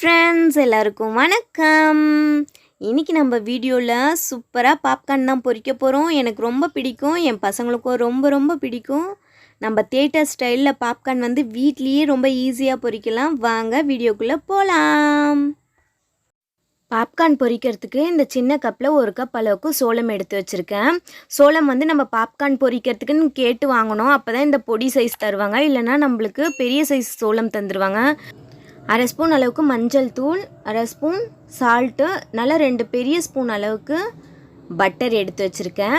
Friends எல்லாருக்கும் வணக்கம். இன்றைக்கி நம்ம வீடியோவில் சூப்பராக பாப்கார்ன் தான் பொரிக்க போகிறோம். எனக்கு ரொம்ப பிடிக்கும், என் பசங்களுக்கும் ரொம்ப ரொம்ப பிடிக்கும். நம்ம தியேட்டர் ஸ்டைலில் பாப்கார்ன் வந்து வீட்லேயே ரொம்ப ஈஸியாக பொரிக்கலாம். வாங்க வீடியோக்குள்ளே போகலாம். பாப்கார்ன் பொரிக்கிறதுக்கு இந்த சின்ன கப்பில் 1 கப் அளவுக்கு சோளம் எடுத்து வச்சுருக்கேன். சோளம் வந்து நம்ம பாப்கார்ன் பொரிக்கிறதுக்குன்னு கேட்டு வாங்கணும். அப்போ தான் இந்த பொடி சைஸ் தருவாங்க, இல்லைனா நம்மளுக்கு பெரிய சைஸ் சோளம் தந்துடுவாங்க. 1/2 ஸ்பூன் அளவுக்கு மஞ்சள் தூள், 1/2 ஸ்பூன் சால்ட்டு, நல்லா 2 பெரிய ஸ்பூன் அளவுக்கு பட்டர் எடுத்து வச்சுருக்கேன்.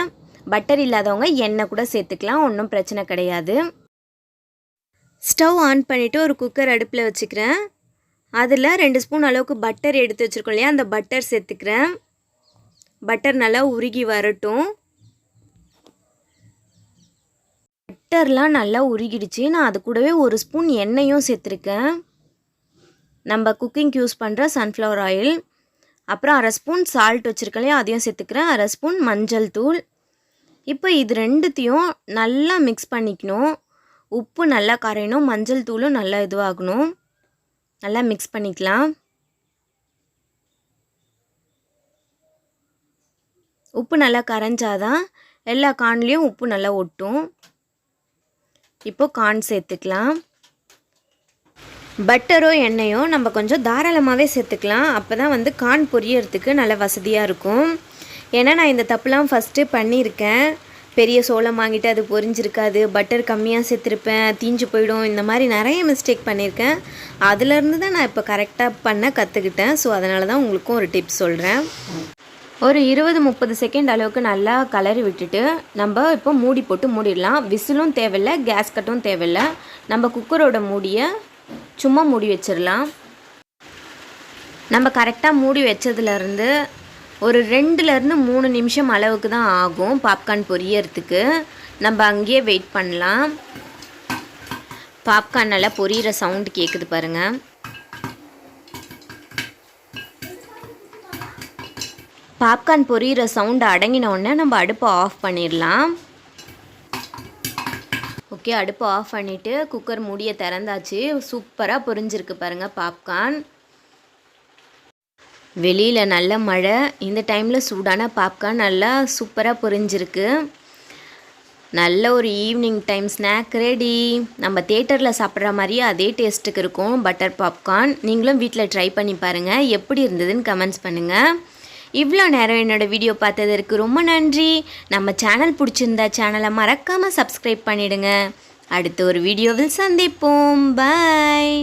பட்டர் இல்லாதவங்க எண்ணெய் கூட சேர்த்துக்கலாம், ஒன்றும் பிரச்சனை கிடையாது. ஸ்டவ் ஆன் பண்ணிவிட்டு ஒரு குக்கர் அடுப்பில் வச்சுக்கிறேன். அதில் 2 ஸ்பூன் அளவுக்கு பட்டர் எடுத்து வச்சுருக்கோம் இல்லையா, அந்த பட்டர் சேர்த்துக்கிறேன். பட்டர் நல்லா உருகி வரட்டும். பட்டர்லாம் நல்லா உருகிடுச்சு. நான் அது கூடவே 1 ஸ்பூன் எண்ணெயும் சேர்த்துருக்கேன். நம்ம குக்கிங் யூஸ் பண்ணுற சன்ஃப்ளவர் ஆயில். அப்புறம் 1/2 ஸ்பூன் சால்ட் வச்சுருக்கேன் இல்லையா, அதையும் சேர்த்துக்கிறேன். 1/2 ஸ்பூன் மஞ்சள் தூள். இப்போ இது ரெண்டுத்தையும் நல்லா மிக்ஸ் பண்ணிக்கணும். உப்பு நல்லா கரையணும், மஞ்சள் தூளும் நல்லா இதுவாகணும். நல்லா மிக்ஸ் பண்ணிக்கலாம். உப்பு நல்லா கரைஞ்சாதான் எல்லா கார்ன்லேயும் உப்பு நல்லா ஒட்டும். இப்போது கார்ன் சேர்த்துக்கலாம். பட்டரோ எண்ணெயோ நம்ம கொஞ்சம் தாராளமாகவே சேர்த்துக்கலாம். அப்போ தான் வந்து கார்ன் பொரியறதுக்கு நல்ல வசதியாக இருக்கும். ஏன்னா நான் இந்த தப்புலாம் ஃபஸ்ட்டு பண்ணியிருக்கேன். பெரிய சோளம் வாங்கிட்டு அது பொரிஞ்சிருக்காது, பட்டர் கம்மியாக சேர்த்துருப்பேன், தீஞ்சு போயிடும், இந்த மாதிரி நிறைய மிஸ்டேக் பண்ணியிருக்கேன். அதுலேருந்து தான் நான் இப்போ கரெக்டாக பண்ண கற்றுக்கிட்டேன். ஸோ அதனால தான் உங்களுக்கும் ஒரு டிப்ஸ் சொல்கிறேன். ஒரு 20-30 செகண்ட் அளவுக்கு நல்லா கலரி விட்டுட்டு நம்ம இப்போ மூடி போட்டு மூடிடலாம். விசிலும் தேவையில்லை, கேஸ் கட்டும் தேவையில்லை. நம்ம குக்கரோட மூடியை சும்மா மூடி வச்சிடலாம். நம்ம கரெக்டாக மூடி வச்சதுலேருந்து ஒரு 2லேருந்து 3 நிமிஷம் அளவுக்கு தான் ஆகும் பாப்கார்ன் பொரியறதுக்கு. நம்ம அங்கேயே வெயிட் பண்ணலாம். பாப்கார்ன் நல்லா பொரியிற சவுண்டு கேட்குது பாருங்கள். பாப்கார்ன் பொரியிற சவுண்டு அடங்கின உடனே நம்ம அடுப்பை ஆஃப் பண்ணிடலாம். ஓகே, அடுப்பை ஆஃப் பண்ணிவிட்டு குக்கர் மூடியை திறந்தாச்சு. சூப்பராக பொரிஞ்சிருக்கு பாருங்கள் பாப்கார்ன். வெளியில் நல்ல மழை, இந்த டைமில் சூடான பாப்கார்ன் நல்லா சூப்பராக பொரிஞ்சிருக்கு. நல்ல ஒரு ஈவினிங் டைம் ஸ்நாக் ரெடி. நம்ம தியேட்டரில் சாப்பிட்ற மாதிரியே அதே டேஸ்ட்டுக்கு இருக்கும் பட்டர் பாப்கார்ன். நீங்களும் வீட்டில் ட்ரை பண்ணி பாருங்கள், எப்படி இருந்ததுன்னு கமெண்ட்ஸ் பண்ணுங்கள். இவ்வளோ நேரம் என்னோடய வீடியோ பார்த்ததற்கு ரொம்ப நன்றி. நம்ம சேனல் பிடிச்சிருந்தா சேனலை மறக்காமல் சப்ஸ்கிரைப் பண்ணிவிடுங்க. அடுத்த ஒரு வீடியோவில் சந்திப்போம். பாய்.